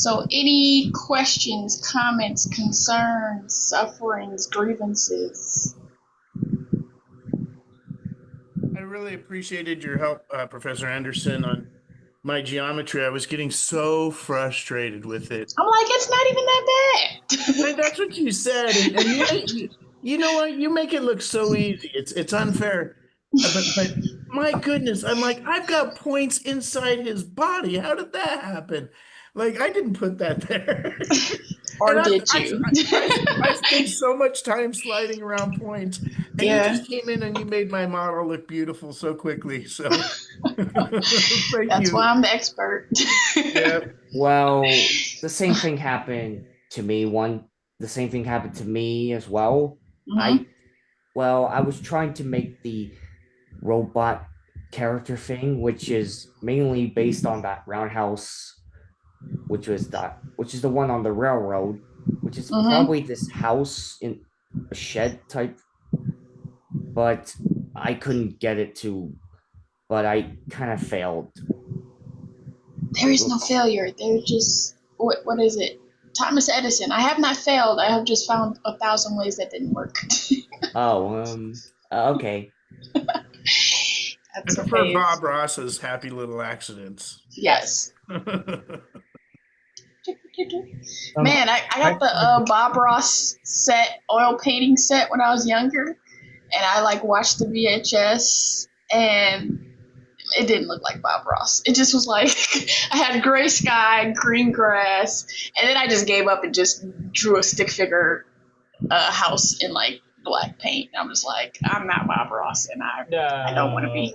So, any questions, comments, concerns, sufferings, grievances? I really appreciated your help, Professor Anderson, on my geometry. I was getting so frustrated with it. I'm like, it's not even that bad. That's what you said, and you know what? You make it look so easy. It's unfair, but my goodness, I'm like I've got points inside his body. How did that happen? Like I didn't put that there, and Or did you? I spent so much time sliding around points, and you Yeah, just came in and you made my model look beautiful so quickly. So thank that's why you. I'm the expert. Yeah. Well, the same thing happened to me. The same thing happened to me as well. Hmm. I, well, I was trying to make the robot character thing, which is mainly based on that roundhouse, which is the one on the railroad, which is Hmm. probably this house in a shed type, but I couldn't get it to, but I kind of failed. There is no failure. There's just what is it? Thomas Edison. I have not failed. I have just found 1,000 ways that didn't work. Oh, okay. I That's prefer okay. Bob Ross's happy little accidents. Yes. Yeah. Um, Man, I I, got the Bob Ross set, oil painting set when I was younger, and I like watched the VHS, and it didn't look like Bob Ross. It just was like I had gray sky, green grass, and then I just gave up and just drew a stick figure house in like black paint. I'm just like, I'm not Bob Ross, and I don't want to be.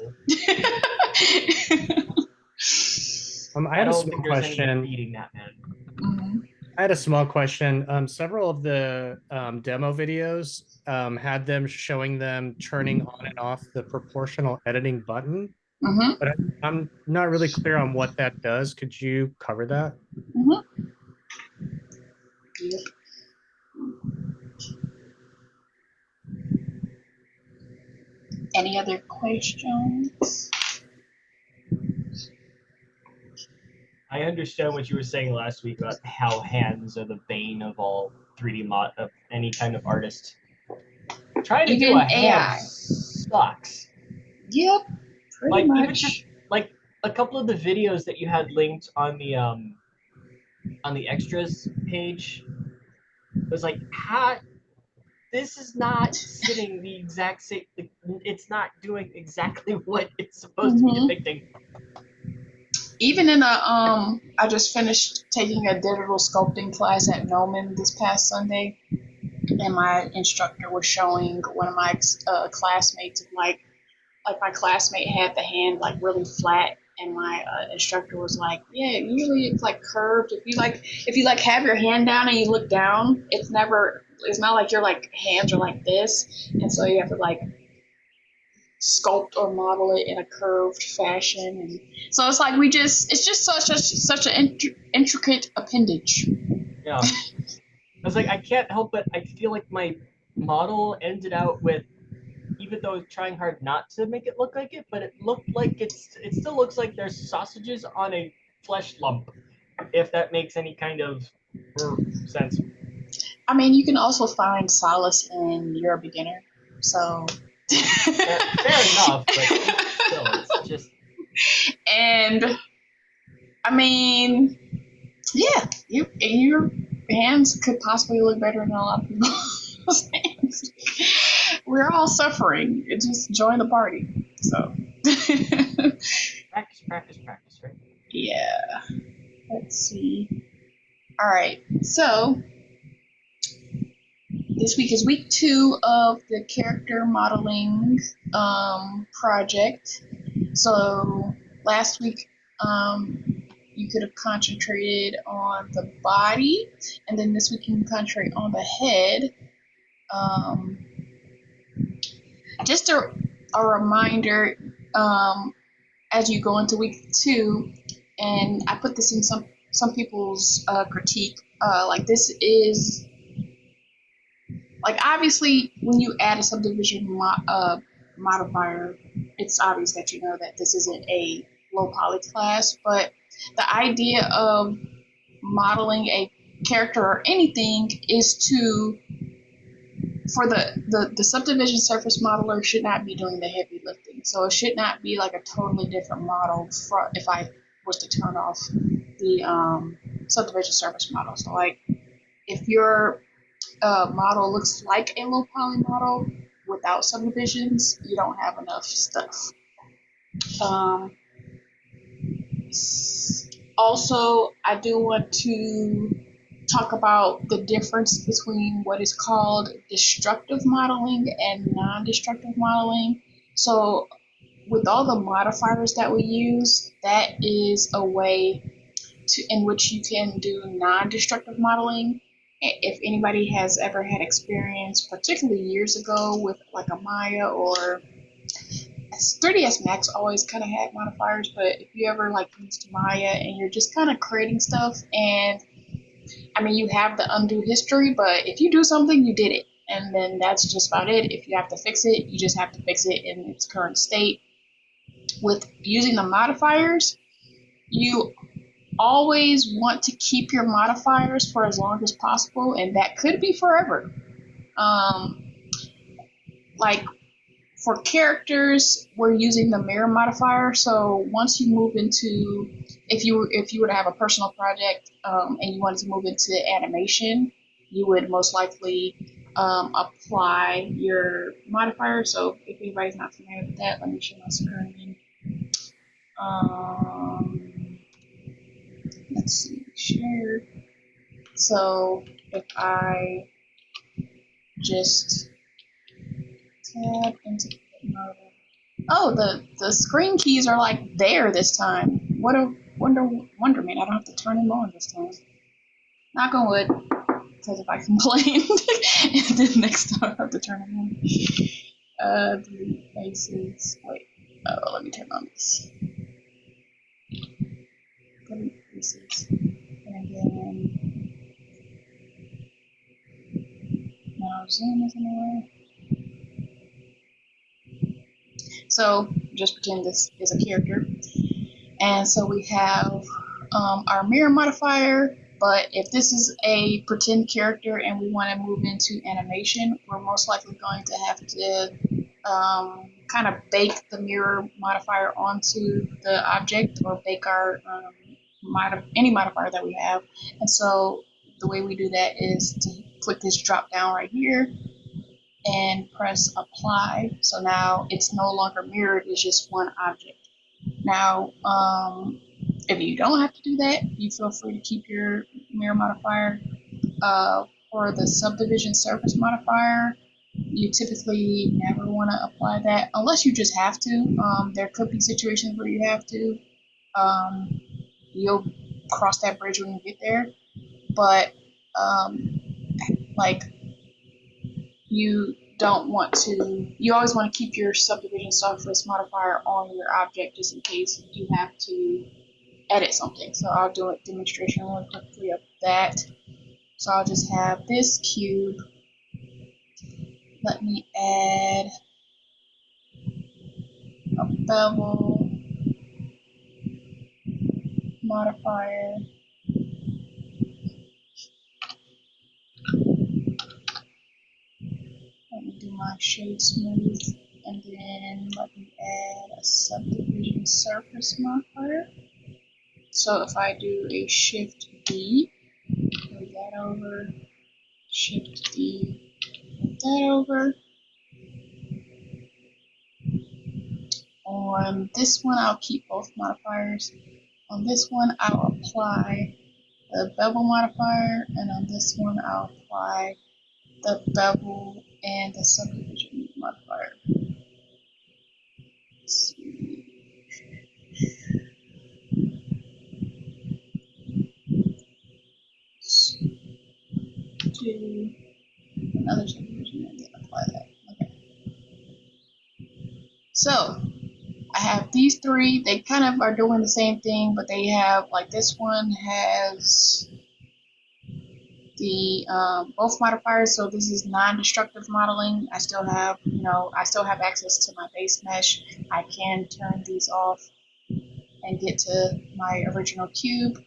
no. I I had a don't small think there's any question. beating that man. Mhm. I had a small question. Several of the demo videos had them showing them turning on and off the proportional editing button, Mhm. but I'm not really clear on what that does. Could you cover that? Mhm. Yep. Any other questions? I understand what you were saying last week about how hands are the bane of all 3D mod of any kind of artist. Trying to do a Even hand AI. sucks. Yep. Pretty Like even just much. like a couple of the videos that you had linked on the extras page, it was like how this is not sitting the exact same. Like, it's not doing exactly what it's supposed to be Mhm. depicting. Even in I just finished taking a digital sculpting class at Noman this past Sunday, and my instructor was showing one of my classmates of like my classmate had the hand like really flat, and my instructor was like, yeah, usually it's like curved. If you like have your hand down and you look down, it's not like your like hands are like this, and so you have to like sculpt or model it in a curved fashion, and so it's like it's just such an intricate appendage. Yeah, I was like, I can't help but I feel like my model ended out with, even though it's trying hard not to make it look like it, but it looked like it still looks like there's sausages on a flesh lump, if that makes any kind of sense. I mean, you can also find solace in you're a beginner, so. Fair enough, but still, it's just. And I mean, yeah, your hands could possibly look better than a lot of people's hands. We're all suffering. Just join the party. So, Practice, practice, practice, right? yeah. Let's see. All right. So this week is week 2 of the character modeling project. So last week, you could have concentrated on the body, and then this week you can concentrate on the head. Um, just a reminder, as you go into week 2, and I put this in some people's critique. Like this is like obviously when you add a subdivision modifier, it's obvious that you know that this isn't a low poly class, but the idea of modeling a character or anything is to, for the subdivision surface modeler should not be doing the heavy lifting. So it should not be like a totally different model for if I was to turn off the subdivision surface model. So like if your model looks like a low poly model without subdivisions, you don't have enough stuff. Also, I do want to talk about the difference between what is called destructive modeling and non-destructive modeling. So with all the modifiers that we use, that is a way in which you can do non-destructive modeling. If anybody has ever had experience, particularly years ago, with like a Maya or 3ds Max always kind of had modifiers, but if you ever like used Maya and you're just kind of creating stuff, and I mean you have the undo history, but if you do something, you did it, and then that's just about it. If you have to fix it, you just have to fix it in its current state. With using the modifiers, you always want to keep your modifiers for as long as possible, and that could be forever. Like for characters, we're using the mirror modifier. So once you move into, if you were to have a personal project and you wanted to move into animation, you would most likely apply your modifier. So if anybody's not familiar with that, let me show my screen. Let's see, share. So if I just tab into mode. Oh, the screen keys are like there this time. What a wonderment. I don't have to turn them on this time. Knock on wood, because if I complain, and then next time I have to turn them on. Delete faces. Wait. Oh, let me turn on this. Delete faces. And then now zoom is in the way. So just pretend this is a character. And so we have our mirror modifier, but if this is a pretend character and we want to move into animation, we're most likely going to have to kind of bake the mirror modifier onto the object, or bake our any modifier that we have. And so the way we do that is to click this drop down right here and press apply. So now it's no longer mirrored, it's just one object. Now, if you don't have to do that, you feel free to keep your mirror modifier. For the subdivision surface modifier, you typically never want to apply that unless you just have to. There could be situations where you have to. You'll cross that bridge when you get there. But like you don't want to, you always want to keep your subdivision surface modifier on your object just in case you have to edit something. So I'll do a demonstration really quickly of that. So I'll just have this cube. Let me add a bevel modifier. Let me do my shade smooth, and then let me add a subdivision surface modifier. So if I do a shift D, move that over, shift D, move that over. On this one, I'll keep both modifiers. On this one, I'll apply the bevel modifier, and on this one, I'll apply the bevel and the subdivision modifier. Let's see. Let's do another subdivision and then apply that. Okay. So I have these three. They kind of are doing the same thing, but they have, like, this one has the both modifiers. So this is non-destructive modeling. I still have, I still have access to my base mesh. I can turn these off and get to my original cube.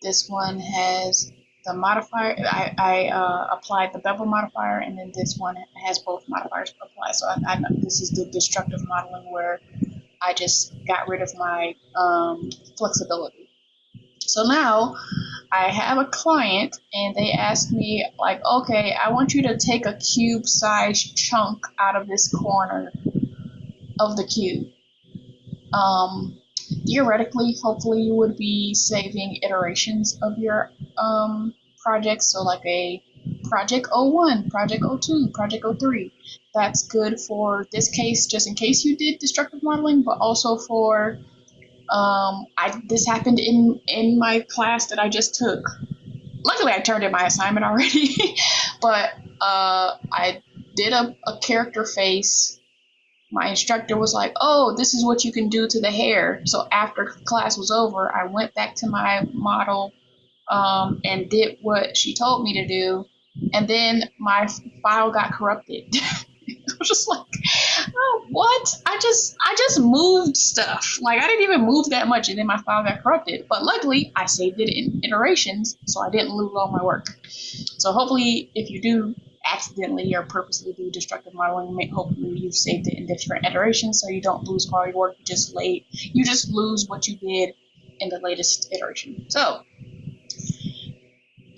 This one has the modifier. I applied the bevel modifier, and then this one has both modifiers applied. So I know this is the destructive modeling where I just got rid of my flexibility. So now I have a client and they asked me, like, okay, I want you to take a cube sized chunk out of this corner of the cube. Theoretically, hopefully you would be saving iterations of your projects. So like a project 01, project 02, project 03. That's good for this case, just in case you did destructive modeling, but also for this happened in my class that I just took. Luckily, I turned in my assignment already, but I did a character face. My instructor was like, "Oh, this is what you can do to the hair." So after class was over, I went back to my model and did what she told me to do, and then my file got corrupted. I was just like, oh, what? I just moved stuff. Like I didn't even move that much, and then my file got corrupted. But luckily, I saved it in iterations, so I didn't lose all my work. So hopefully, if you do accidentally or purposely do destructive modeling, hopefully you've saved it in different iterations, so you don't lose all your work. You just lose what you did in the latest iteration. So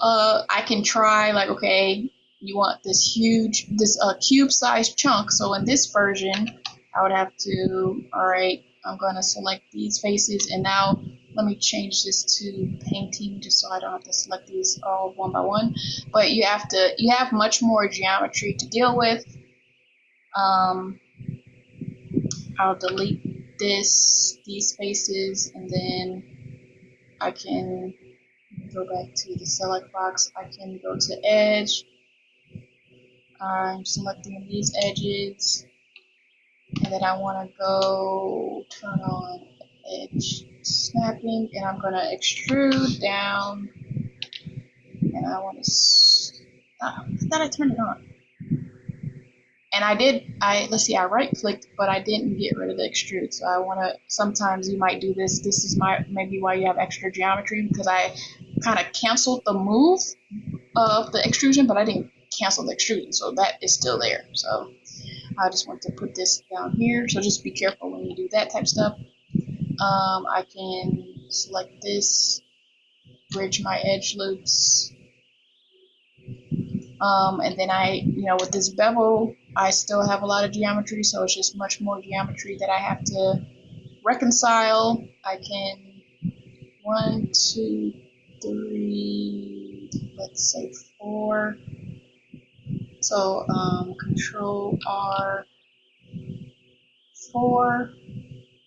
I can try like, okay, you want this cube-sized chunk. So in this version, I would have to, all right, I'm going to select these faces, and now let me change this to painting just so I don't have to select these all one by one. But you have much more geometry to deal with. I'll delete these faces, and then I can go back to the select box. I can go to edge. I'm selecting these edges, and then I want to go turn on edge snapping, and I'm going to extrude down, and I want to, I thought I turned it on. And let's see, I right clicked, but I didn't get rid of the extrude. So I want to, sometimes you might do this. This is maybe why you have extra geometry, because I kind of canceled the move of the extrusion, but I didn't cancel the extrusion. So that is still there. So I just want to put this down here. So just be careful when you do that type of stuff. I can select this, bridge my edge loops. And then with this bevel, I still have a lot of geometry, so it's just much more geometry that I have to reconcile. I can 1, 2, 3, let's say 4. So Control R 4.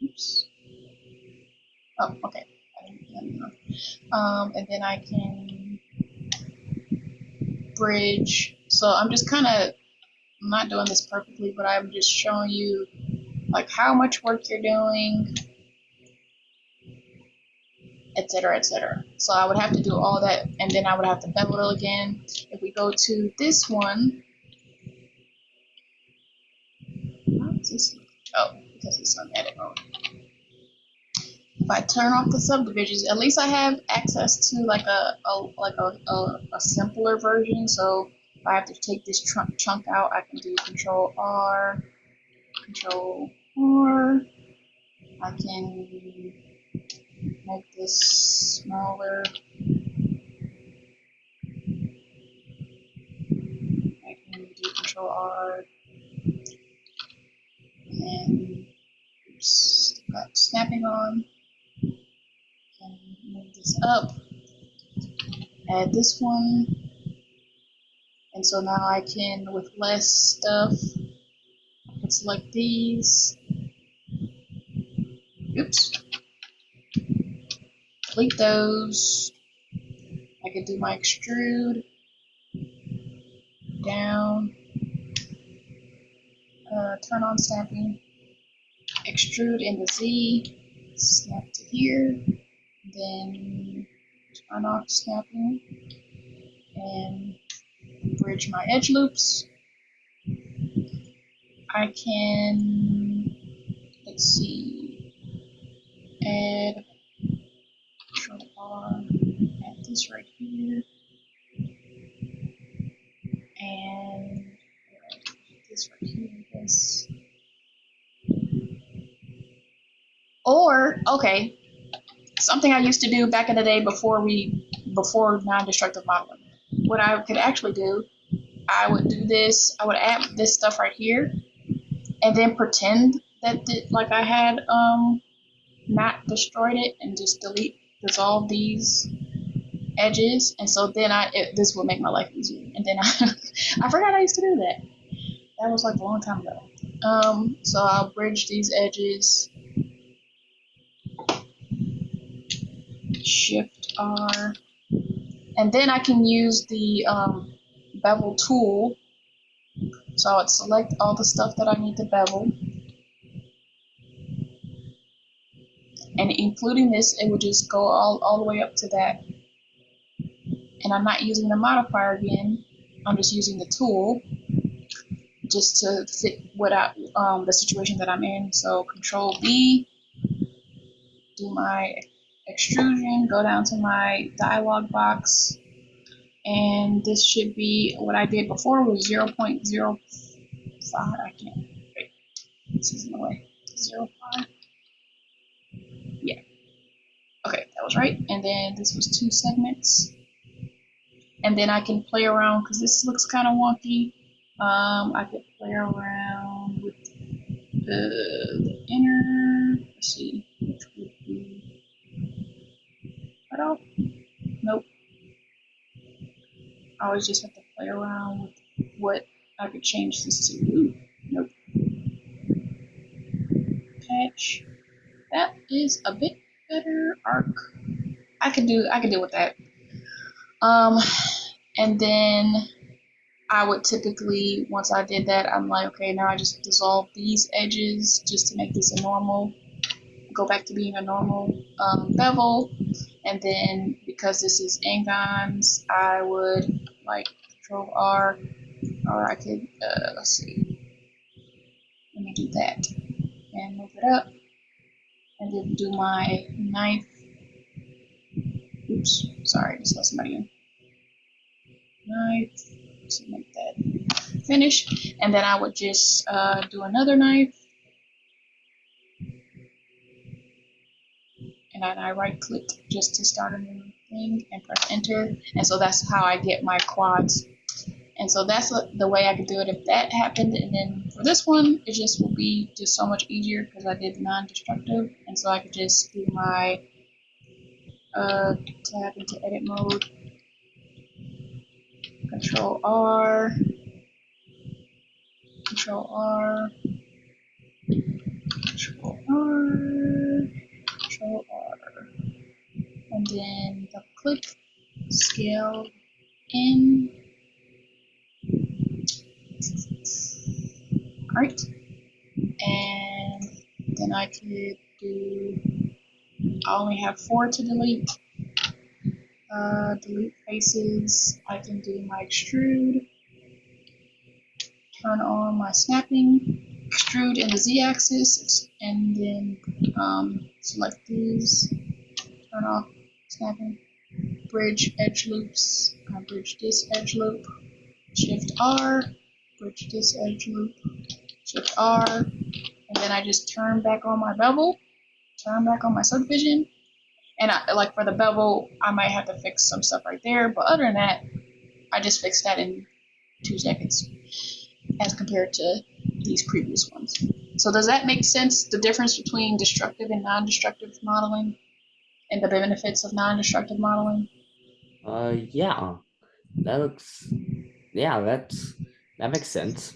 Oops. Oh, okay. And then I can bridge. So I'm just kind of not doing this perfectly, but I'm just showing you like how much work you're doing, etc., etc. So I would have to do all that, and then I would have to bevel it again. If we go to this one, how is this? Oh, because it's on edit mode. If I turn off the subdivisions, at least I have access to like a simpler version. So if I have to take this chunk out, I can do Control R, Control R. I can make this smaller. I can do Control R and got snapping on. And move this up. Add this one. And so now I can, with less stuff, I can select these. Oops. Delete those. I can do my extrude down. Turn on snapping. Extrude in the Z. Snap to here. Then turn off snapping. And bridge my edge loops. I can, let's see, add Control R, add Or, okay, something I used to do back in the day before non-destructive modeling. What I could actually do, I would do this. I would add this stuff right here, and then pretend that like I had not destroyed it, and just dissolve these edges, and so then this would make my life easier. And then I forgot I used to do that. That was like a long time ago. So I'll bridge these edges, Shift R, and then I can use the bevel tool. So I would select all the stuff that I need to bevel, and including this, it would just go all the way up to that. And I'm not using the modifier again. I'm just using the tool just to fit the situation that I'm in. So Control B, do my extrusion, go down to my dialog box, and this should be what I did before was 0.05. I can't. Wait, this is in the way. 0.5. Yeah. Okay, that was right. And then this was 2 segments. And then I can play around because this looks kind of wonky. I could play around with the inner. Let's see, which would be cut off. Nope. I always just have to play around with what I could change this to. Ooh, nope. Patch. That is a bit better arc. I could do with that. And then I would typically, once I did that, I'm like, okay, now I just dissolve these edges just to make this a normal, go back to being a normal bevel. And then because this is Angons, I would like Control R, or I could, let's see, let me do that and move it up, and then do my knife. Oops, sorry, just let somebody in. Knife, so make that finish, and then I would just do another knife, and then I right click just to start a new thing and press enter, and so that's how I get my quads. And so that's the way I could do it if that happened. And then for this one, it just will be just so much easier because I did non-destructive, and so I could just do my tab into edit mode, Control R, Control R, Control R, Control R, and then double click, scale in. Alright, and then I could do, I only have 4 to delete. Delete faces, I can do my extrude, turn on my snapping, extrude in the z-axis, and then select these, turn off snapping, bridge edge loops, bridge this edge loop, Shift R, bridge this edge loop, Shift R, and then I just turn back on my bevel, turn back on my subdivision, and like for the bevel, I might have to fix some stuff right there, but other than that, I just fixed that in 2 seconds as compared to these previous ones. So does that make sense, the difference between destructive and non-destructive modeling and the benefits of non-destructive modeling? Yeah, that looks, yeah, that makes sense.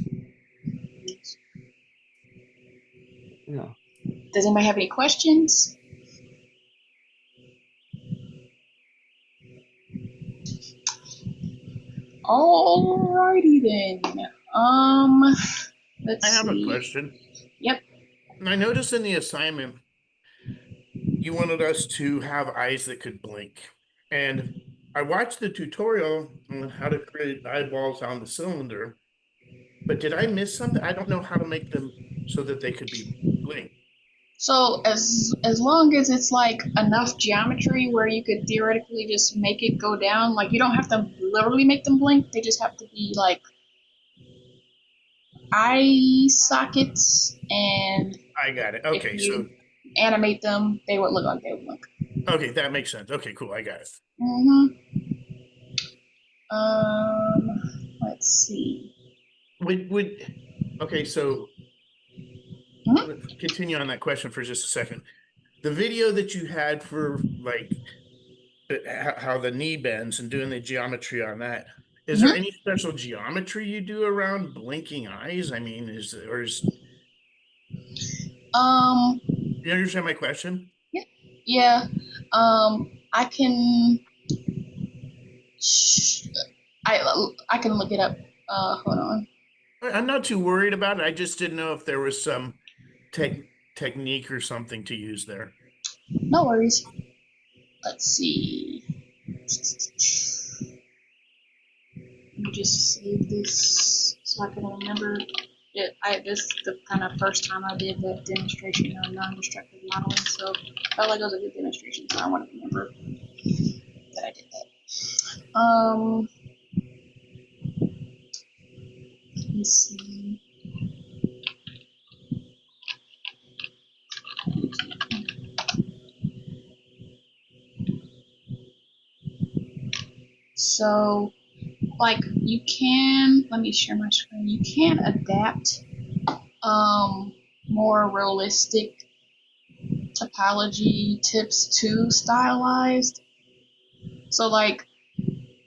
Yeah. Does anybody have any questions? Alrighty then. Let's I have see. a question. Yep. I noticed in the assignment you wanted us to have eyes that could blink. And I watched the tutorial on how to create eyeballs on the cylinder, but did I miss something? I don't know how to make them so that they could be blink. So as long as it's like enough geometry where you could theoretically just make it go down, like you don't have to literally make them blink, they just have to be like eye sockets, and I got it. Okay, so animate them, they would look like they would look. Okay, that makes sense. Okay, cool. I got it. Let's see. Would okay, so Mhm. let's continue on that question for just a second. The video that you had for like how the knee bends and doing the geometry on that, is there Mhm. any special geometry you do around blinking eyes? I mean, Um, you understand my question? yeah. I can. I can look it up. Hold on. I'm not too worried about it. I just didn't know if there was some tech technique or something to use there. No worries. Let's see. Let me just save this so I can remember it. This is the kind of first time I did that demonstration on non-destructive modeling, so I felt like it was a good demonstration, so I want to remember that I did that. Let me see. So, like, you can, let me share my screen. You can adapt more realistic topology tips to stylized. So, like,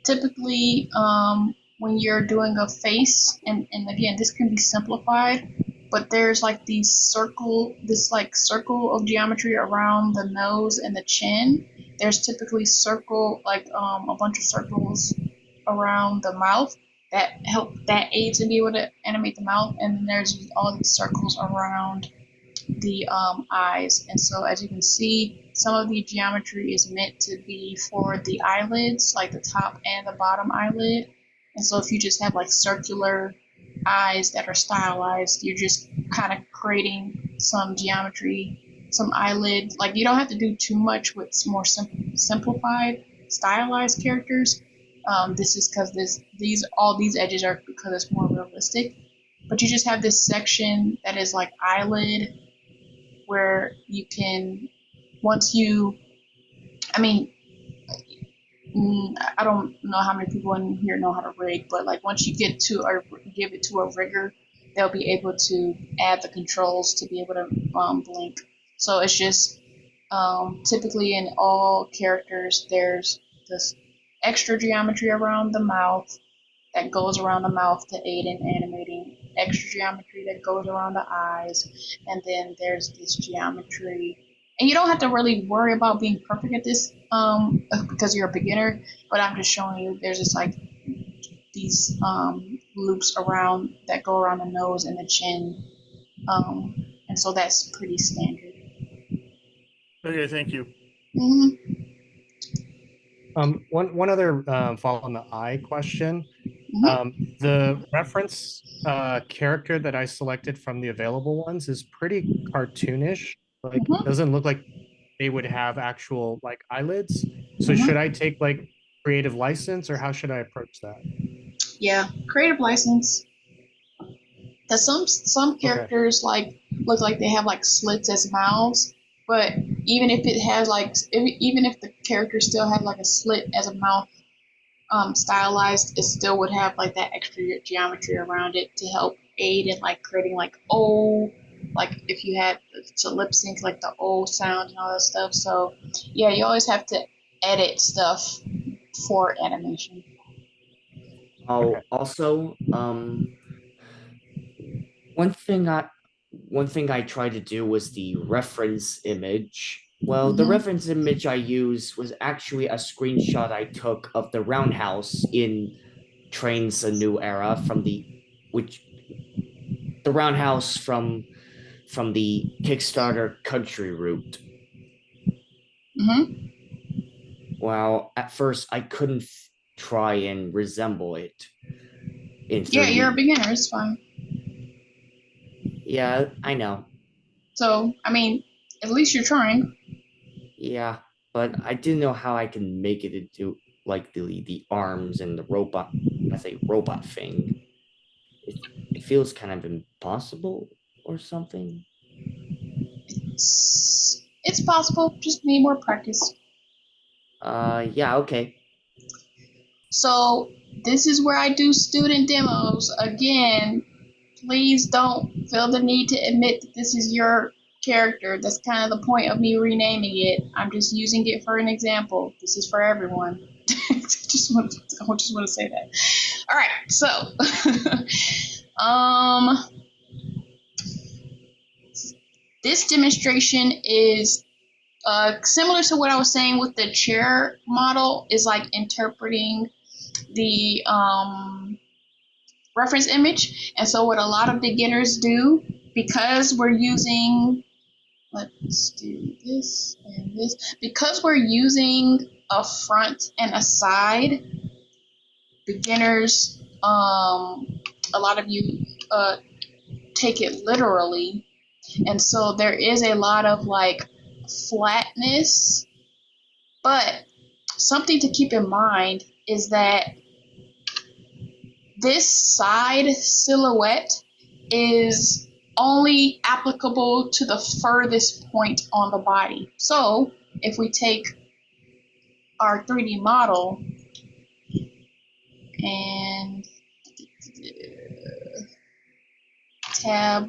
typically, when you're doing a face, and again, this can be simplified, but there's like this like circle of geometry around the nose and the chin. There's typically a bunch of circles around the mouth that aids in being able to animate the mouth, and then there's all these circles around the eyes. And so, as you can see, some of the geometry is meant to be for the eyelids, like the top and the bottom eyelid. And so, if you just have like circular eyes that are stylized, you're just kind of creating some geometry, some eyelid. Like, you don't have to do too much with more simplified, stylized characters. This is because all these edges are because it's more realistic. But you just have this section that is like eyelid, where you can, once you, I mean, I don't know how many people in here know how to rig, but like once you get to or give it to a rigger, they'll be able to add the controls to be able to blink. So it's just typically in all characters, there's this extra geometry around the mouth that goes around the mouth to aid in animating, extra geometry that goes around the eyes, and then there's this geometry. And you don't have to really worry about being perfect at this because you're a beginner, but I'm just showing you there's just like these loops around that go around the nose and the chin. And so that's pretty standard. Okay, thank you. Mm-hmm. One other follow on the eye question. The reference character that I selected from the available ones is pretty cartoonish. Like, Mm-hmm. doesn't look like they would have actual like eyelids. So Mm-hmm. should I take like creative license, or how should I approach that? Yeah, creative license. Because some Okay. characters like look like they have like slits as mouths, but even if it has even if the character still had like a slit as a mouth stylized, it still would have like that extra geometry around it to help aid in like creating like like if you had to lip sync like the sound and all that stuff. So yeah, you always have to edit stuff for animation. Oh, Okay. also, one thing I one thing I tried to do was the reference image. Well, the Mm-hmm. reference image I used was actually a screenshot I took of the roundhouse in Trains a New Era which the roundhouse from the Kickstarter country route. Mm-hmm. Well, at first I couldn't try and resemble it in Yeah, you're a 3D. beginner. It's fine. Yeah, I know. So I mean, at least you're trying. Yeah, but I didn't know how I can make it into like the arms and the robot as a robot thing. It, it feels kind of impossible or something. It's possible, just need more practice. Yeah, okay. So this is where I do student demos. Again, please don't feel the need to admit that this is your character. That's kind of the point of me renaming it. I'm just using it for an example. This is for everyone. I just want to say that. All right, so this demonstration is similar to what I was saying with the chair model. Is like interpreting the reference image. And so what a lot of beginners do, because we're using, let's do this and this, because we're using a front and a side, beginners, a lot of you take it literally. And so there is a lot of like flatness, but something to keep in mind is that this side silhouette is only applicable to the furthest point on the body. So if we take our 3D model and tab,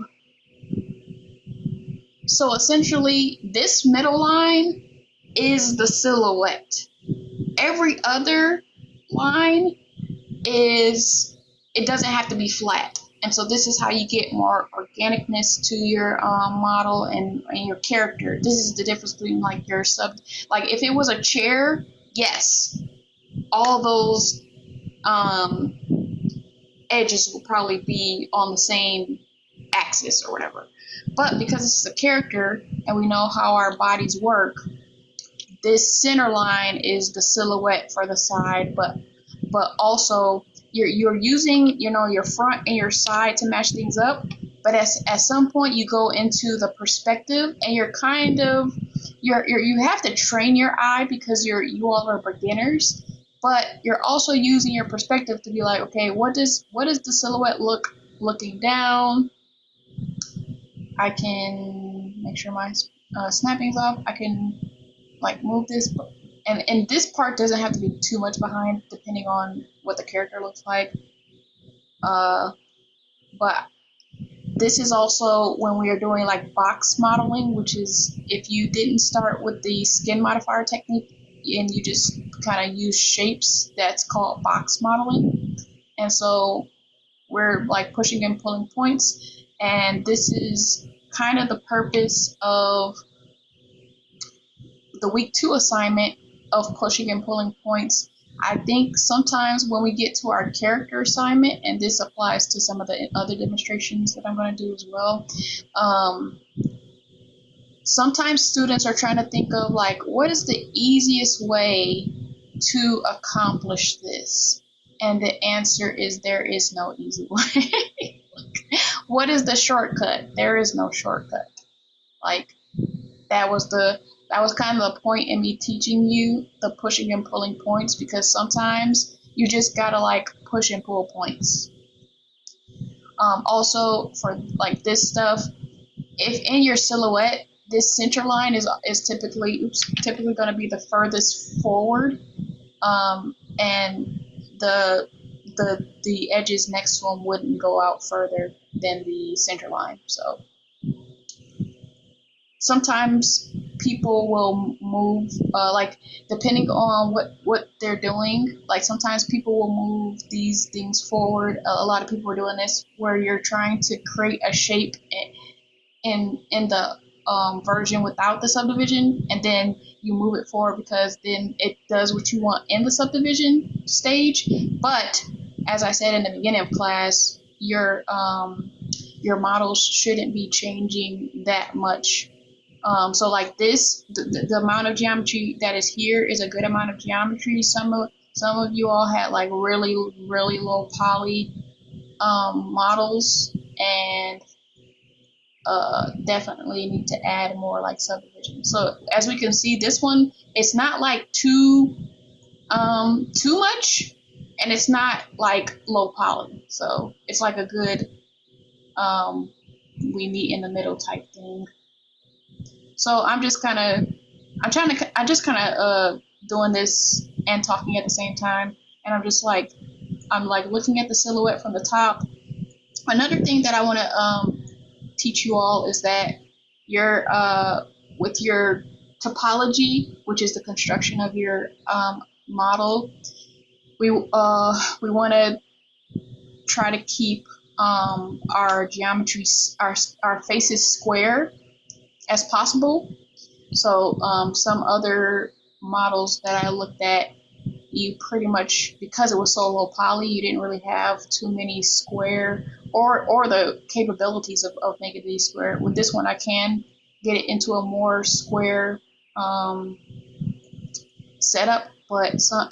so essentially this middle line is the silhouette. Every other line is, it doesn't have to be flat. And so this is how you get more organicness to your model and your character. This is the difference between like your like if it was a chair, yes, all those edges will probably be on the same axis or whatever. But because this is a character and we know how our bodies work, this center line is the silhouette for the side, but also you're using, you know, your front and your side to match things up, but at some point you go into the perspective and you're kind of you have to train your eye because you all are beginners, but you're also using your perspective to be like, okay, what does the silhouette look looking down? I can make sure my snapping's off. I can like move this, and this part doesn't have to be too much behind depending on what the character looks like. But this is also when we are doing like box modeling, which is if you didn't start with the skin modifier technique and you just kind of use shapes, that's called box modeling. And so we're like pushing and pulling points, and this is kind of the purpose of the week 2 assignment of pushing and pulling points. I think sometimes when we get to our character assignment, and this applies to some of the other demonstrations that I'm going to do as well, sometimes students are trying to think of like, what is the easiest way to accomplish this? And the answer is there is no easy way. What is the shortcut? There is no shortcut. Like that was kind of the point in me teaching you the pushing and pulling points, because sometimes you just gotta like push and pull points. Also for like this stuff, if in your silhouette this center line is typically going to be the furthest forward, and the edges next to them wouldn't go out further than the center line. So sometimes people will move, like depending on what they're doing, like sometimes people will move these things forward. A lot of people are doing this where you're trying to create a shape in the version without the subdivision, and then you move it forward because then it does what you want in the subdivision stage. But as I said in the beginning of class, your models shouldn't be changing that much. So like this, the amount of geometry that is here is a good amount of geometry. Some of you all had like really low poly models, and definitely need to add more like subdivision. So as we can see, this one, it's not like too much, and it's not like low poly. So it's like a good we meet in the middle type thing. So I'm just kind of doing this and talking at the same time, and I'm like looking at the silhouette from the top. Another thing that I want to teach you all is that your with your topology, which is the construction of your model, we want to try to keep our geometry, our faces square as possible. So some other models that I looked at, you pretty much, because it was so low poly, you didn't really have too many square or the capabilities of making these square. With this one, I can get it into a more square um, setup, but some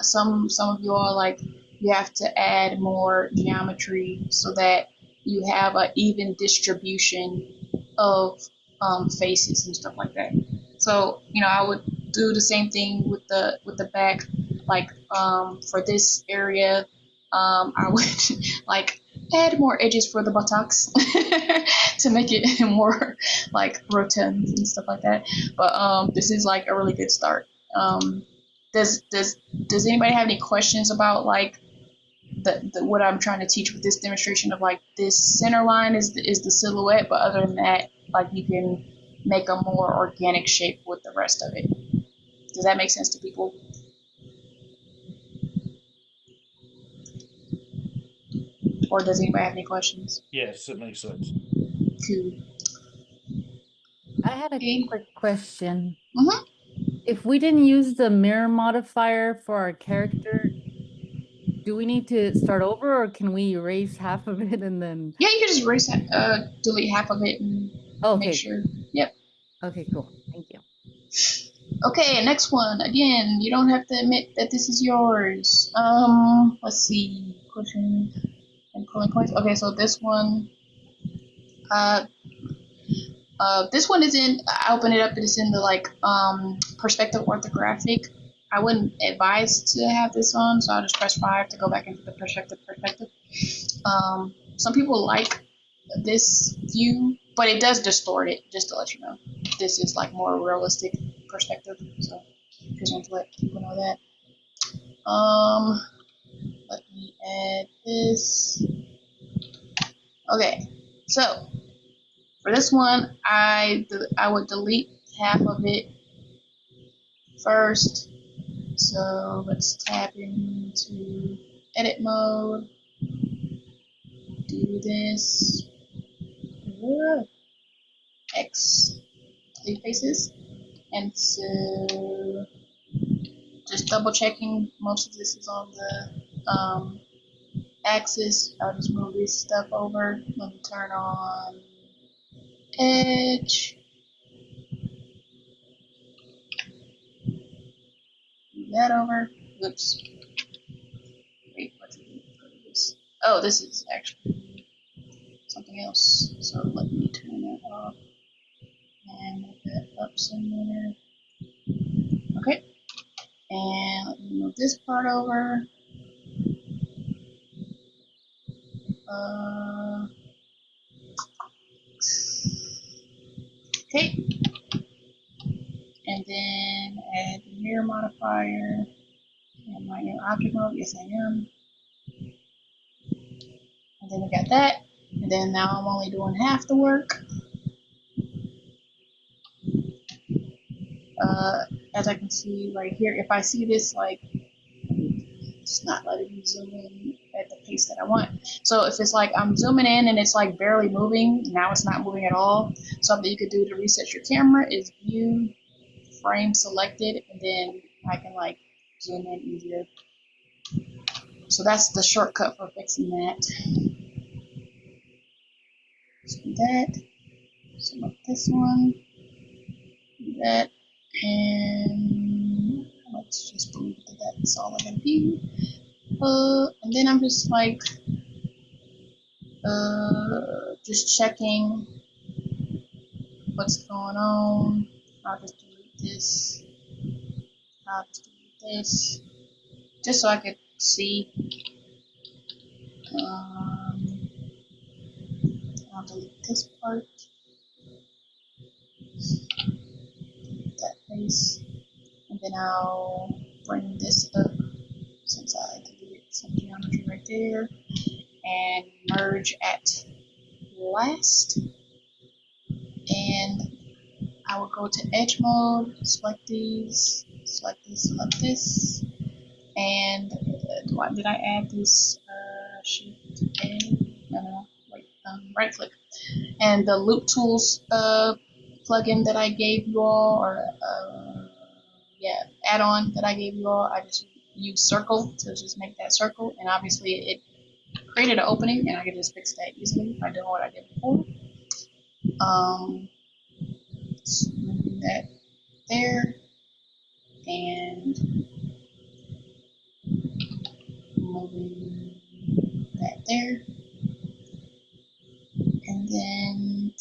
of you all like you have to add more geometry so that you have an even distribution of faces and stuff like that. So I would do the same thing with the back. Like for this area, I would like add more edges for the buttocks to make it more like rotund and stuff like that. But this is like a really good start. Um, does anybody have any questions about like the what I'm trying to teach with this demonstration of like this center line is the silhouette, but other than that, like you can make a more organic shape with the rest of it. Does that make sense to people? Or does anybody have any questions? Yes, it makes sense. Cool. I had a Okay. quick question. Mhm. If we didn't use the mirror modifier for our character, do we need to start over or can we erase half of it and then? Yeah, you can just erase that, delete half of it and make Okay. sure. Yep. Okay, cool. Thank you. Okay, next one. Again, you don't have to admit that this is yours. Let's see. Pushing and pulling points. Okay, so uh, this one is in. I open it up. It is in the like perspective orthographic. I wouldn't advise to have this on, so I'll just press 5 to go back into the perspective. Some people like this view, but it does distort it. Just to let you know, this is like more realistic perspective. So just want to let people know that. Let me add this. Okay, so for this one, I would delete half of it first. So let's tap into edit mode. Do this. X three faces, and so just double checking most of this is on the axis. I'll just move this stuff over. Let me turn on edge. Move that over. Oops. Wait, what's this? Oh, this is actually something else. So let me turn that off and move that up somewhere. Okay. And let me move this part over. Okay. And then add the mirror modifier. Am I in object mode? Yes, I am. And then we got that. And then now I'm only doing half the work. As I can see right here, if I see this, like, it's not letting me zoom in at the pace that I want. So if it's like I'm zooming in and it's like barely moving, now it's not moving at all. Something you could do to reset your camera is view, frame selected, and then I can like zoom in easier. So that's the shortcut for fixing that. So do that. Select this one. Do that. And let's just believe that that's all I gotta do. And then I'm just like, just checking what's going on. I'll just delete this. I'll just delete this. Just so I could see. I'll delete this part. face. And then I'll bring this up since I deleted some geometry right there and merge at last. And I will go to edge mode, select these, select this. And did I add this shift A? No, wait, right click. And the Loop Tools plugin that I gave you all, or add-on that I gave you all, I just use circle to just make that circle, and obviously it created an opening, and I can just fix that easily by doing what I did before. So moving that there, and moving that there, and then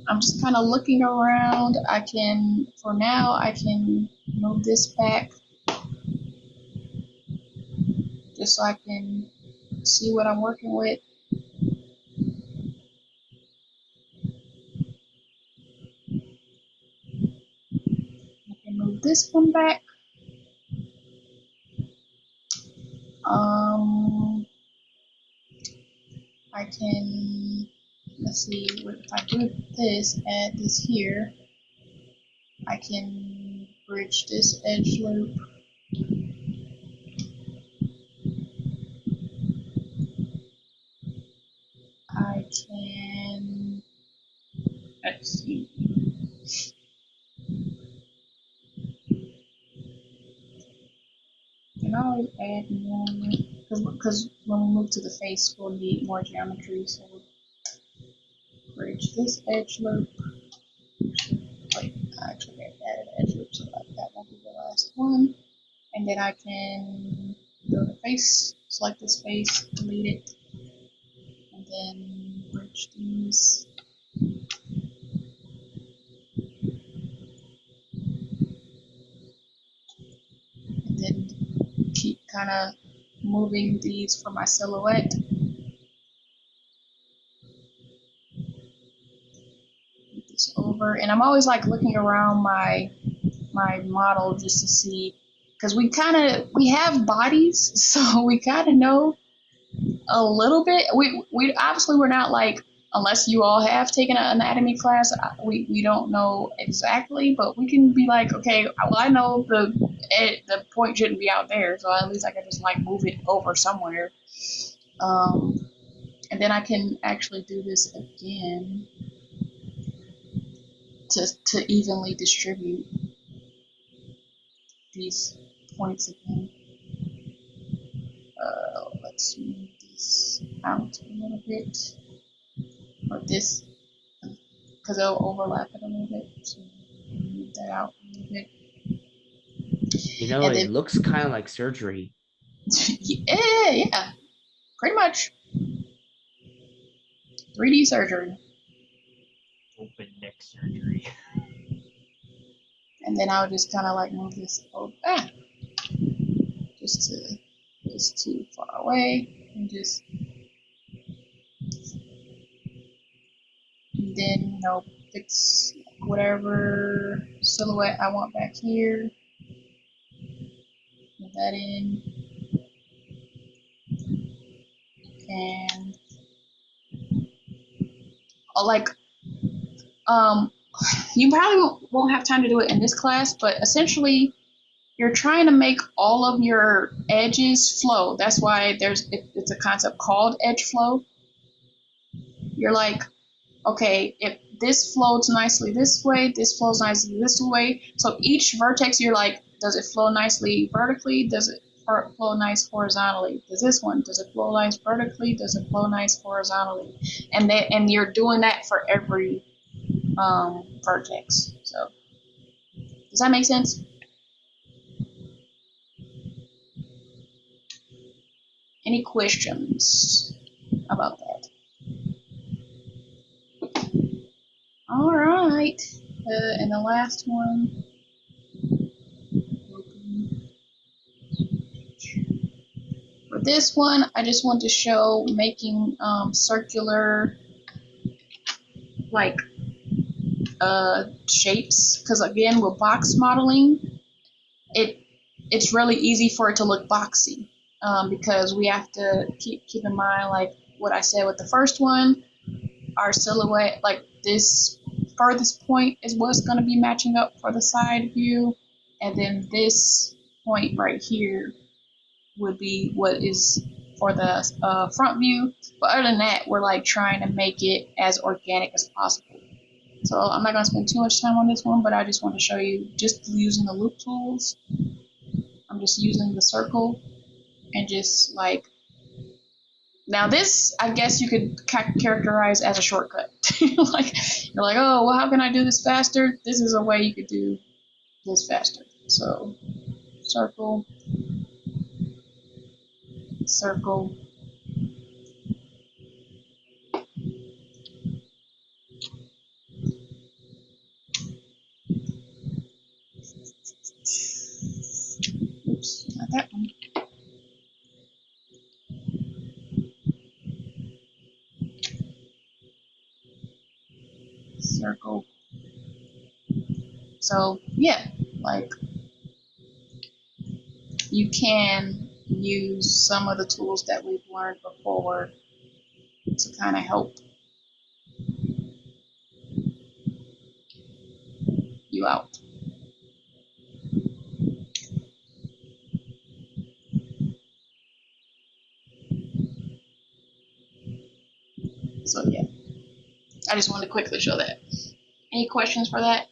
I'm just kind of looking around. For now, I can move this back just so I can see what I'm working with. I can move this one back. I can, let's see, if I do this, add this here, I can bridge this edge loop. I can, let's see. I can always add more, because when we move to the face, we'll need more geometry, so we'll bridge this edge loop. Wait, I actually added edge loop, so that won't be the last one. And then I can go to face, select this face, delete it, and then bridge these. And then keep kind of moving these for my silhouette. Move this over, and I'm always like looking around my model just to see, because we have bodies, so we kind of know a little bit. We obviously we're not like, unless you all have taken an anatomy class, we don't know exactly, but we can be like, okay, well, I know the point shouldn't be out there, so at least I can just like move it over somewhere. And then I can actually do this again to evenly distribute these points again. Let's move this out a little bit, or this, because it'll overlap it a little bit. So move that out a little bit. You know, And it then, looks kind of like surgery. yeah, pretty much 3D surgery. Open neck surgery. And then I'll just kind of like move this back, just to it's too far away, and just, and then fix whatever silhouette I want back here. Put that in, and you probably won't have time to do it in this class, but essentially you're trying to make all of your edges flow. That's why it's a concept called edge flow. You're like, okay, if this flows nicely this way, this flows nicely this way. So each vertex, you're like, does it flow nicely vertically? Does it flow nice horizontally? Does it flow nice vertically? Does it flow nice horizontally? And you're doing that for every vertex. So does that make sense? Any questions about that? All right, and the last one. For this one, I just want to show making circular, like shapes, because again with box modeling, it's really easy for it to look boxy, because we have to keep in mind like what I said with the first one, our silhouette, like this furthest point is what's going to be matching up for the side view, and then this point right here would be what is for the front view. But other than that, we're like trying to make it as organic as possible. So I'm not going to spend too much time on this one, but I just want to show you just using the loop tools. I'm just using the circle and just like, now this, I guess you could characterize as a shortcut. Like, you're like, oh, well, how can I do this faster? This is a way you could do this faster. So circle, circle. Oops, not that one. Circle. So yeah, like you can use some of the tools that we've learned before to kind of help you out. So yeah, I just wanted to quickly show that. Any questions for that?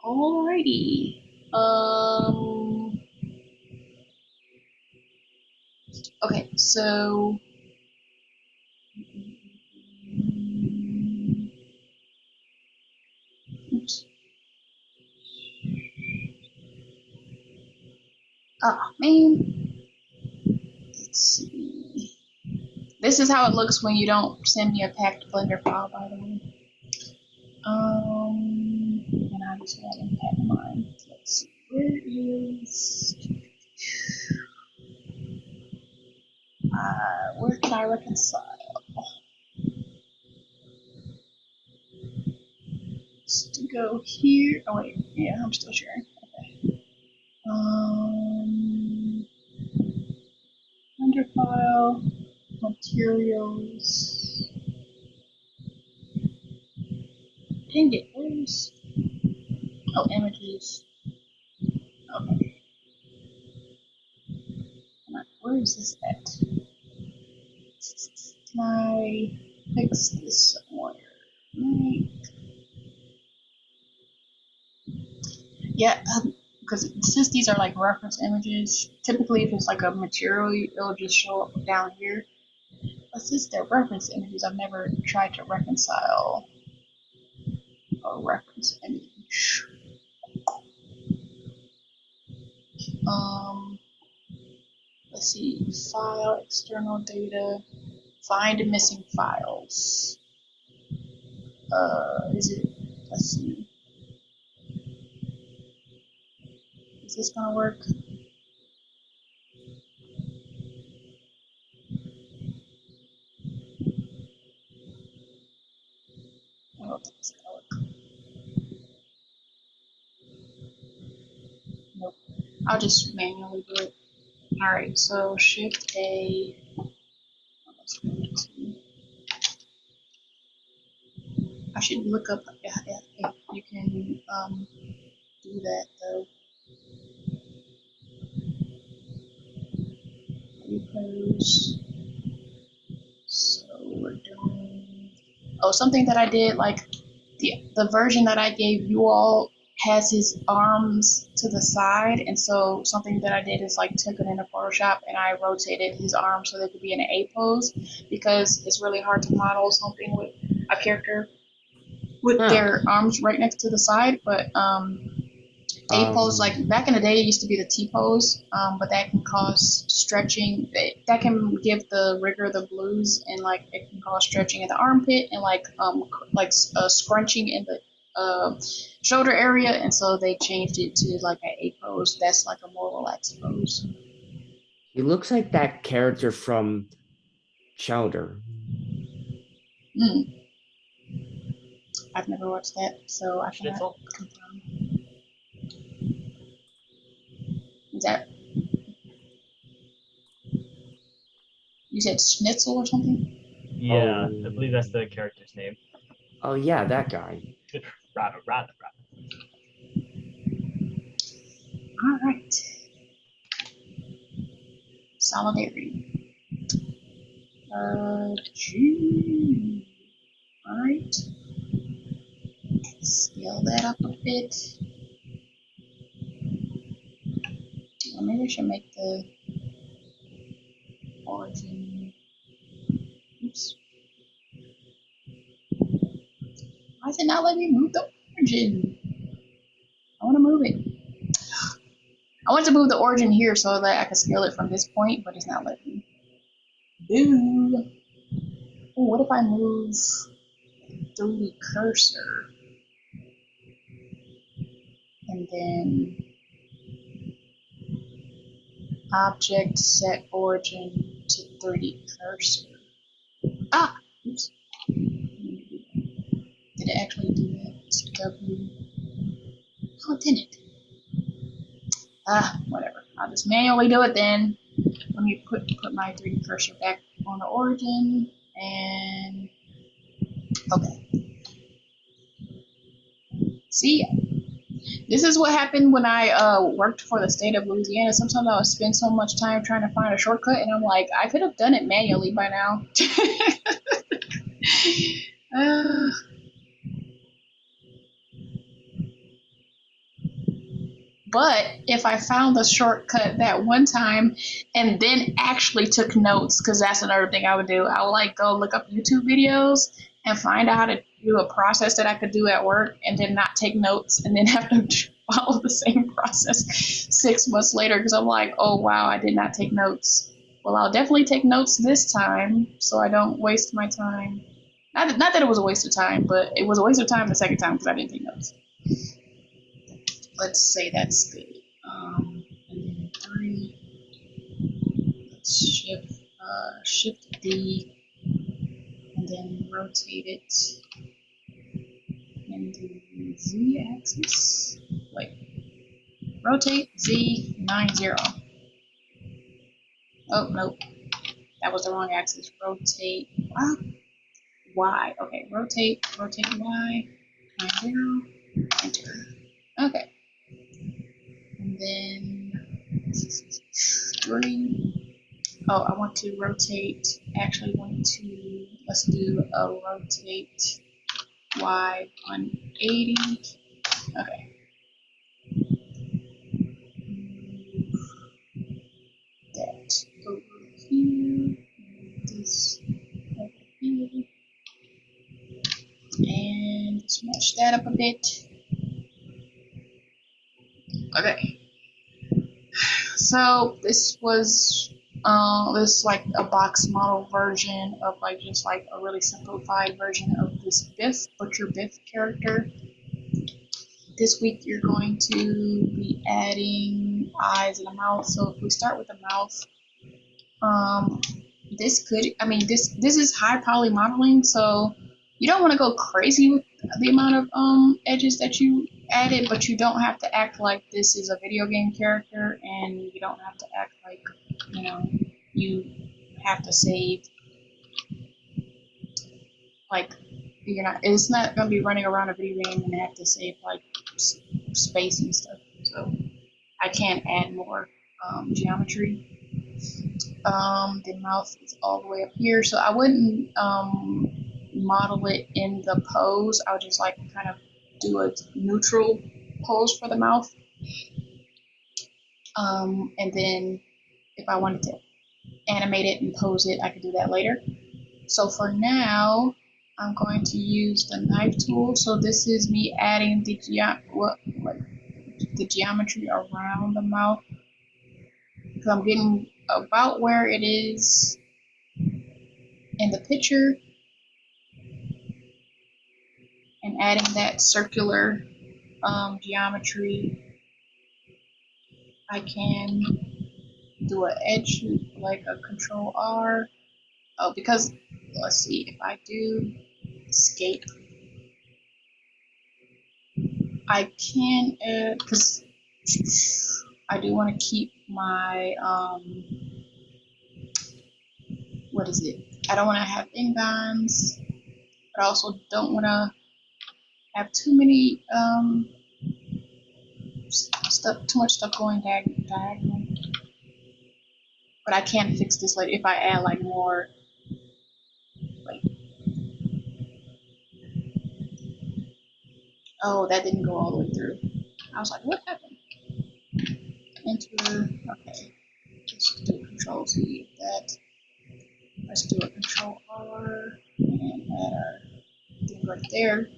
Alrighty. Okay, so oops. Oh man. Let's see. This is how it looks when you don't send me a packed Blender file, by the way. And I just had impact mine. Let's see. Where is? Where can I reconcile? Just to go here. Oh wait, yeah, I'm still sharing. Okay. Render file, materials. Dang it, where's? Oh, images. Okay. Where is this at? Can I fix this somewhere? Yeah, because since these are like reference images, typically if it's like a material, it'll just show up down here. But since they're reference images, I've never tried to reconcile a reference image. Let's see, file, external data, find missing files. Is it, let's see, is this gonna work? I don't think it's gonna work. Nope, I'll just manually do it. Alright, so Shift A, I should look up if you can do that though. Repos. So we're doing, oh, something that I did, like the version that I gave you all has his arms to the side, and so something that I did is like took it into Photoshop and I rotated his arms so they could be in an A pose, because it's really hard to model something with a character with their arms right next to the side. But A pose, like back in the day, it used to be the T pose, but that can cause stretching. That can give the rigger the blues, and like it can cause stretching in the armpit and like scrunching in the shoulder area, and so they changed it to like an A pose. That's like a more relaxed pose. He looks like that character from Chowder. Mm. I've never watched that, so I cannot Schnitzel? confirm. Is that, you said Schnitzel or something? Yeah, I Oh. believe that's the character's name. Oh yeah, that guy. Rada. All right. Solidarity. Gee. All right. Scale that up a bit. Well, maybe I should make the origin. Oops. Why is it not letting me move the origin? I want to move it. I want to move the origin here so that I can scale it from this point, but it's not letting me. Boo. Oh, what if I move 3D cursor and then object set origin to 3D cursor? Ah, oops. Did it actually do that? It's W. Oh, it didn't. Ah, whatever. I'll just manually do it then. Let me put my 3D cursor back on the origin and okay. See, this is what happened when I worked for the state of Louisiana. Sometimes I would spend so much time trying to find a shortcut, and I'm like, I could have done it manually by now. uh, but if I found the shortcut that one time and then actually took notes, because that's another thing I would do, I would like go look up YouTube videos and find out how to do a process that I could do at work and then not take notes and then have to follow the same process 6 months later because I'm like, oh wow, I did not take notes. Well, I'll definitely take notes this time so I don't waste my time. Not that it was a waste of time, but it was a waste of time the second time because I didn't take notes. Let's say that's good. And then 3. Let's shift D and then rotate it in the Z axis. Wait, rotate Z 90. Oh nope, that was the wrong axis. Rotate Y. Okay, rotate Y 90. Enter. Okay, and then 3. Oh, I want to rotate. Actually, let's do a rotate Y 180. Okay. That over here. This over here. And smash that up a bit. Okay. So this was this like a box model version of like just like a really simplified version of this Butcher Biff character. This week you're going to be adding eyes and a mouth. So if we start with the mouth, this is high poly modeling, so you don't want to go crazy with the amount of edges that you added, but you don't have to act like this is a video game character, and you don't have to act like you have to save like it's not going to be running around a video game and have to save like space and stuff. So I can't add more geometry. The mouth is all the way up here, so I wouldn't model it in the pose. I would just like kind of do a neutral pose for the mouth. And then if I wanted to animate it and pose it, I could do that later. So for now, I'm going to use the knife tool. So this is me adding the geometry around the mouth. So I'm getting about where it is in the picture and adding that circular geometry. I can do an edge like a Control R. Oh, because let's see, if I do escape, I can, because I do want to keep my, what is it? I don't want to have enzymes, but I also don't want to have too many, too much stuff going diagonal. But I can fix this later if I add like more, like, oh, that didn't go all the way through. I was like, what happened? Enter, okay. Let's do Control Z with that. Let's do a Control R and add our thing right there.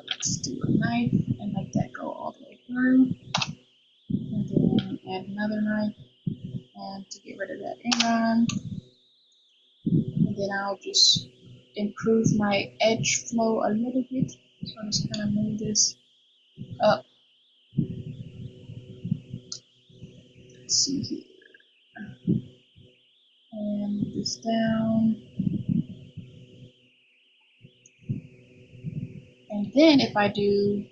Let's do a knife and make that go all the way through. And then add another knife and to get rid of that inline. And then I'll just improve my edge flow a little bit. So I'm just kind of move this up. Let's see here. And move this down. And then if I do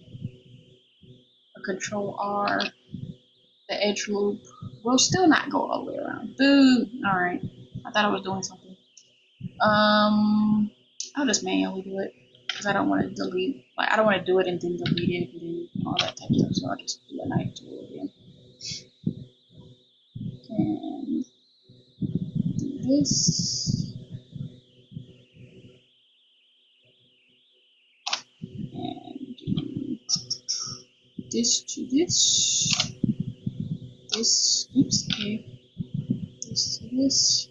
a Control R, the edge loop will still not go all the way around. Boo! Alright. I thought I was doing something. I'll just manually do it because I don't want to delete, like, I don't want to do it and then delete it and then all that type of stuff. So I'll just do a knife tool again. And do this. And do this to this. This, oops, okay. This to this.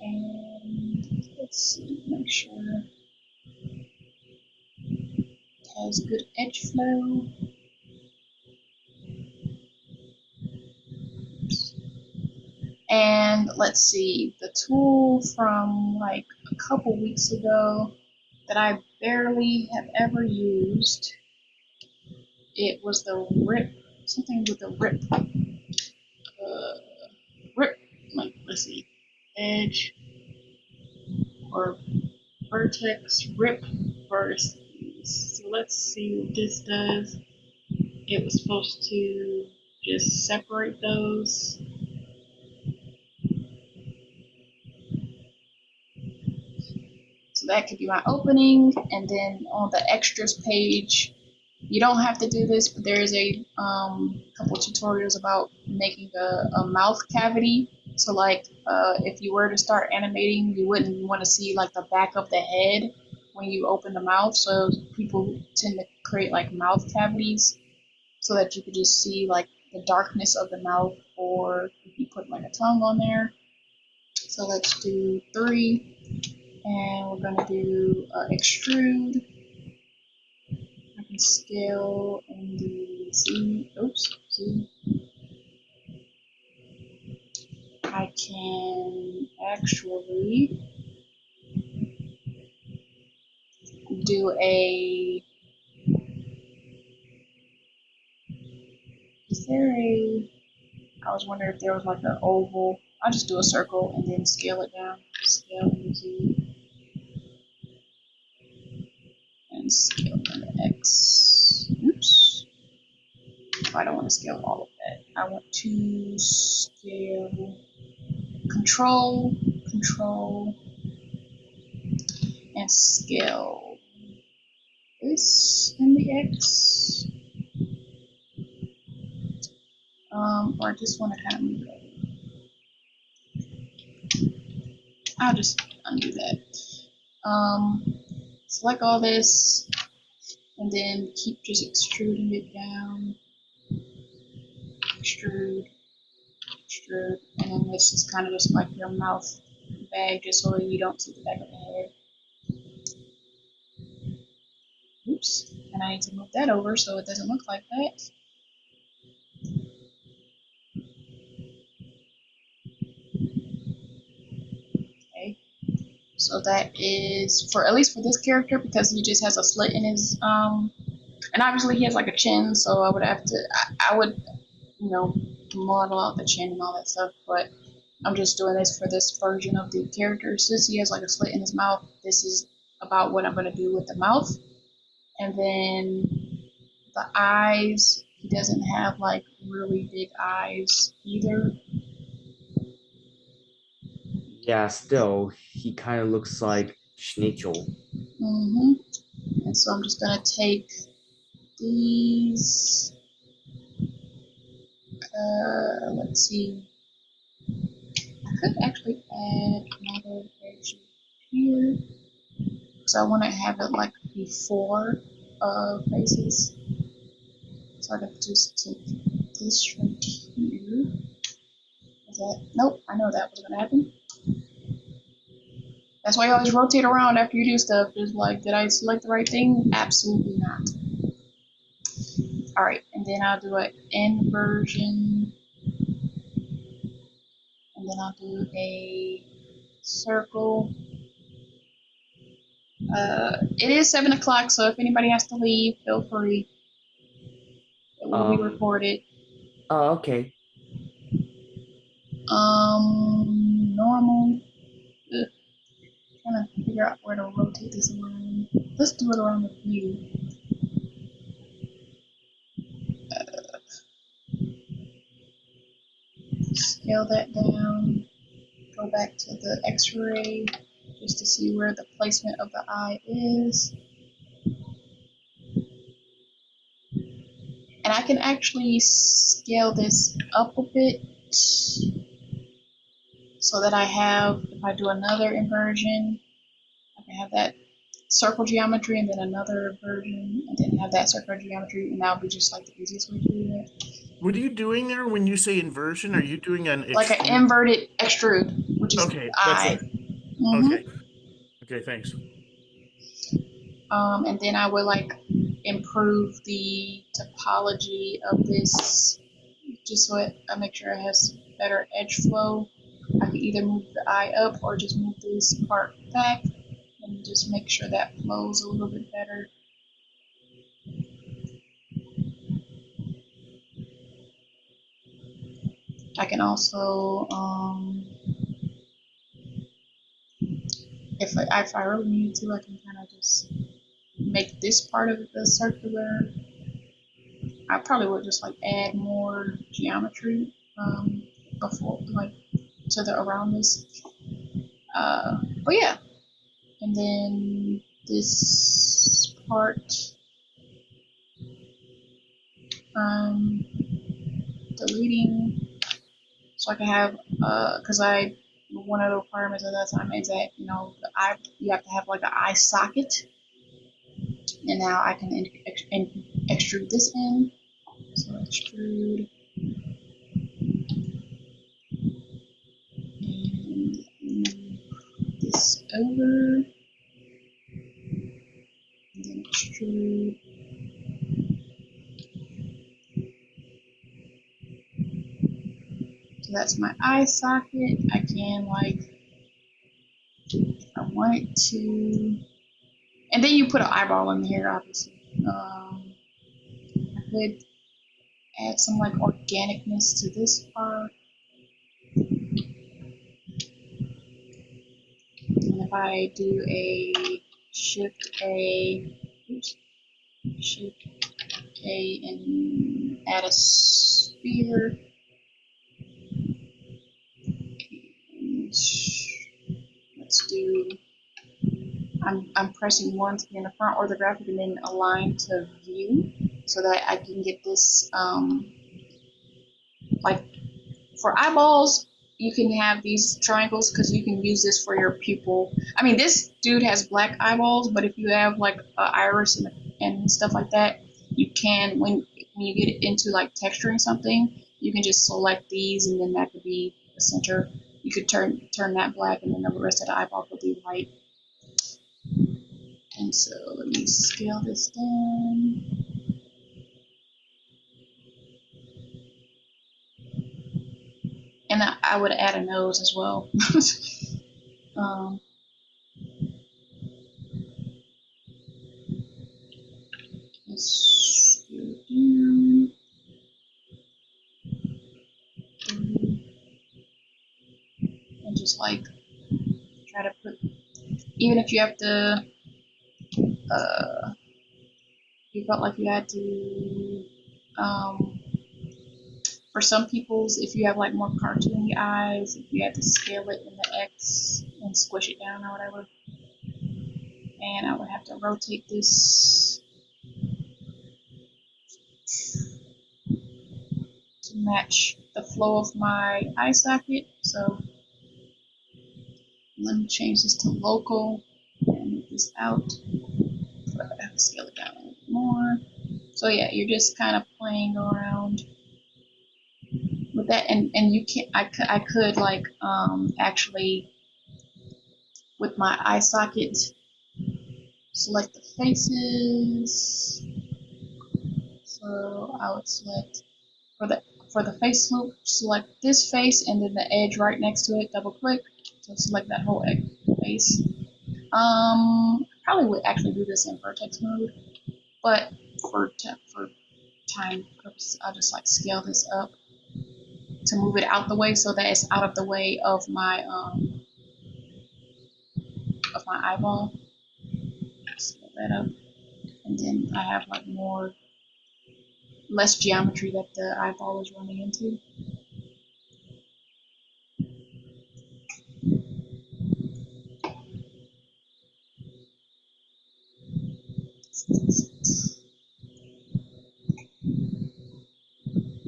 And let's see, make sure it has good edge flow. And let's see, the tool from like a couple weeks ago that I barely have ever used, it was the rip, something with the rip, like, let's see, edge or vertex rip vertices. So let's see what this does. It was supposed to just separate those. So that could be my opening, and then on the extras page, you don't have to do this, but there is a couple tutorials about making a mouth cavity. So like if you were to start animating, you wouldn't want to see like the back of the head when you open the mouth. So people tend to create like mouth cavities so that you could just see like the darkness of the mouth, or if you put like a tongue on there. So let's do 3. And we're going to do extrude. I can scale in the Z. Oops, Z. I can actually do a. Is there a? I was wondering if there was like an oval. I'll just do a circle and then scale it down. Scale in the Z. And scale in the X. Oops. I don't want to scale all of that. I want to scale control, and scale this in the X. Or I just want to kind of move it. I'll just undo that. Select all this, and then keep just extruding it down. Extrude, and then this is kind of just like your mouth bag, just so you don't see the back of the head. Oops, and I need to move that over so it doesn't look like that. Okay, so that is for, at least for this character, because he just has a slit in his, and obviously he has like a chin, so I would have to, I would, you know, model out the chin and all that stuff, but I'm just doing this for this version of the character. Since he has like a slit in his mouth, this is about what I'm going to do with the mouth. And then the eyes, he doesn't have like really big eyes either. Yeah, still, he kind of looks like Schnitzel. And so I'm just going to take these. Let's see. I could actually add another edge here. Because I want to have it like before faces. So I could just take this right here. Is that? Nope, I know that was going to happen. That's why you always rotate around after you do stuff. Just like, did I select the right thing? Absolutely not. Alright, and then I'll do an inversion. And then I'll do a circle. It is 7 o'clock, so if anybody has to leave, feel free. It will be recorded. Oh, okay. Normal. Trying to figure out where to rotate this around. Let's do it around the view. Scale that down. Go back to the X-ray just to see where the placement of the eye is. And I can actually scale this up a bit so that I have, if I do another inversion, I can have that circle geometry and then another inversion and then have that circle geometry, and that would be just like the easiest way to do that. What are you doing there when you say inversion? Are you doing an Like an inverted extrude, which is okay, eye. that's it. Okay. Okay, thanks. And then I would like improve the topology of this just so I make sure it has better edge flow. I can either move the eye up or just move this part back and just make sure that flows a little bit better. I can also, if I really need to, I can kind of just make this part of the circular. I probably would just like add more geometry before, like, to the around this. But yeah, and then this part, deleting, so I can have, because one of the requirements at that time is that, you have to have like an eye socket, and now I can extrude this in, so extrude, and move this over, and then extrude. So that's my eye socket. I can, like, if I wanted to, and then you put an eyeball in here, obviously. I could add some like organicness to this part. And if I do a shift A, shift A and add a sphere. And let's do, I'm pressing one to be in the front orthographic and then align to view so that I can get this, like for eyeballs, you can have these triangles because you can use this for your pupil. I mean, this dude has black eyeballs, but if you have like an iris and stuff like that, you can, when you get into like texturing something, you can just select these and then that could be the center. You could turn that black and then the rest of the eyeball could be white. And so let me scale this down. And I would add a nose as well. Let's scale down. just like try to put, even if you have to, you felt like you had to, for some people's, if you have like more cartoony eyes, if you had to scale it in the X and squish it down or whatever. And I would have to rotate this to match the flow of my eye socket. So let me change this to local and move this out. So I have to scale it down a little bit more. So yeah, you're just kind of playing around with that, and you can I could like actually with my eye socket select the faces. So I would select for the face loop, select this face and then the edge right next to it, double click to select that whole face. Probably would actually do this in vertex mode, but for time purposes, I'll just like scale this up to move it out the way so that it's out of the way of my eyeball. Scale that up, and then I have like less geometry that the eyeball is running into.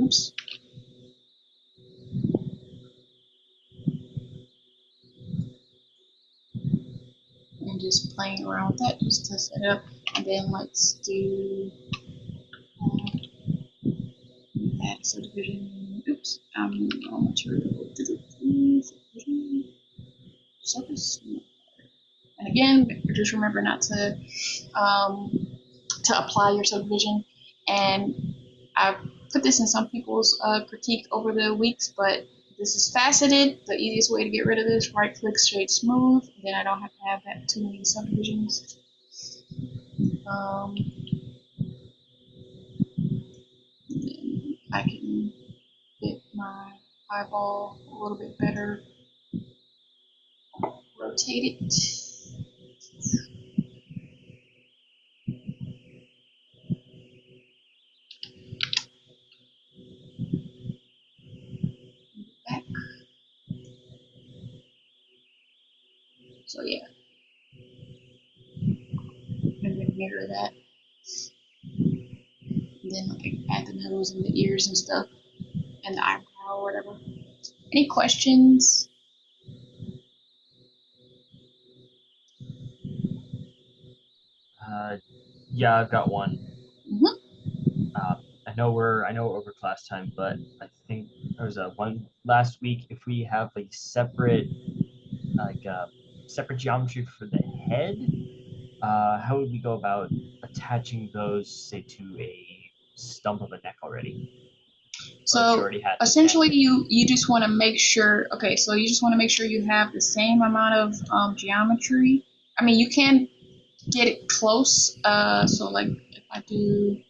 Oops. And just playing around with that just to set it up. And then let's do add subdivision. Oops. On material. Surface. And again, just remember not to apply your subdivision. And I've put this in some people's critique over the weeks, but this is faceted. The easiest way to get rid of this, right click, shade smooth. Then I don't have to have that too many subdivisions. Then I can fit my eyeball a little bit better. Rotate it. Back. So yeah. And then mirror that. And then like add the nose and the ears and stuff. And the eyebrow or whatever. Any questions? Yeah, I've got one. Mm-hmm. I know we're over class time, but I think there was one last week. If we have a separate separate geometry for the head, how would we go about attaching those, say, to a stump of a neck already? So essentially, you just want to make sure. Okay, so you just want to make sure you have the same amount of geometry. I mean, you can get it close. So like if I do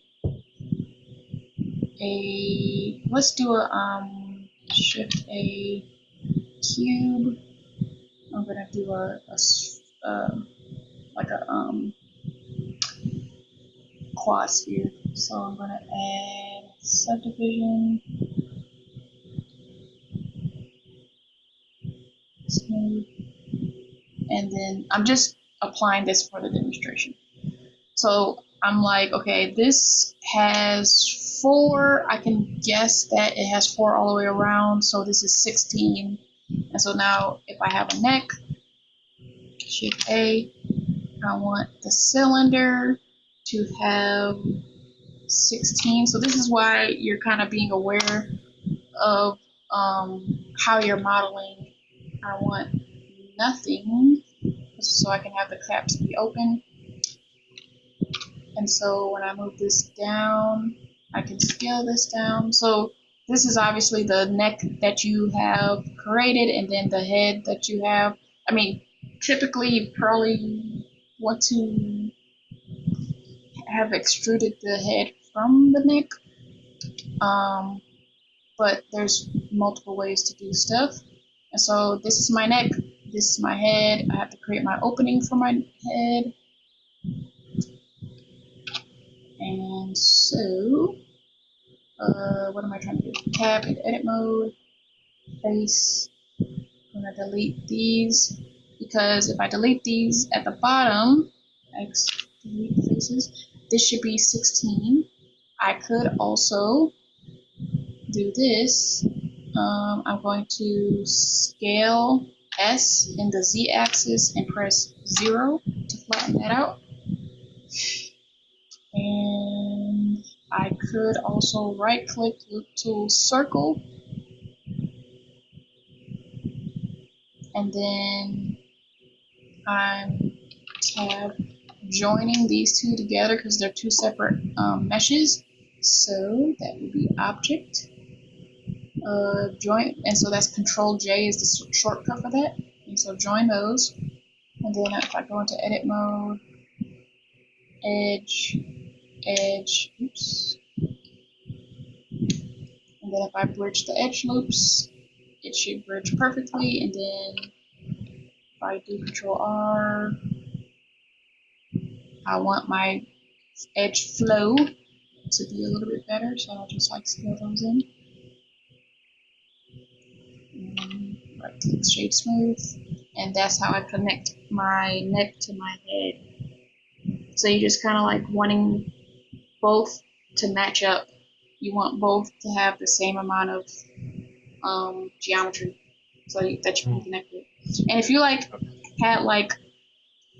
let's do a shift a cube. I'm gonna do like a quad sphere. So I'm gonna add subdivision, smooth, and then I'm just applying this for the demonstration. So I'm like, okay, this has 4. I can guess that it has 4 all the way around. So this is 16. And so now if I have a neck, shift A, I want the cylinder to have 16. So this is why you're kind of being aware of how you're modeling. I want nothing, so I can have the caps be open. And so when I move this down, I can scale this down. So this is obviously the neck that you have created, and then the head that you have. I mean, typically you probably want to have extruded the head from the neck, but there's multiple ways to do stuff. And so this is my neck, this is my head. I have to create my opening for my head. And so, what am I trying to do? Tab in edit mode, face. I'm gonna delete these because if I delete these at the bottom, X delete faces, this should be 16. I could also do this. I'm going to scale S in the Z axis and press 0 to flatten that out. And I could also right click loop tool circle and then I'm tab joining these two together because they're two separate meshes. So that would be object join, and so that's Control J is the shortcut for that. And so join those, and then if I go into edit mode, edge, edge, oops, and then if I bridge the edge loops, it should bridge perfectly. And then if I do Control R, I want my edge flow to be a little bit better, so I'll just like scale those in. Right click shade smooth, and that's how I connect my neck to my head. So you just kind of like wanting both to match up. You want both to have the same amount of geometry, so that you can connect it. And if you like had like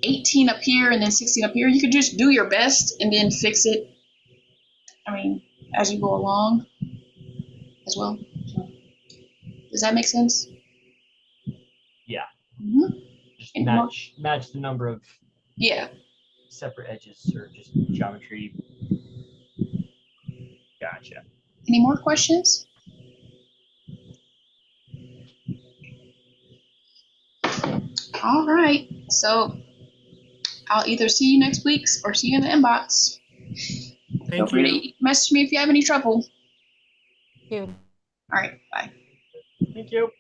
18 up here and then 16 up here, you could just do your best and then fix it. I mean, as you go along as well. So, does that make sense? Yeah. Mm-hmm. Just And match the number of yeah. separate edges or just geometry. Gotcha. Any more questions? All right. So I'll either see you next week or see you in the inbox. Feel Thank free you. to message me if you have any trouble. Dude. All right. Bye. Thank you.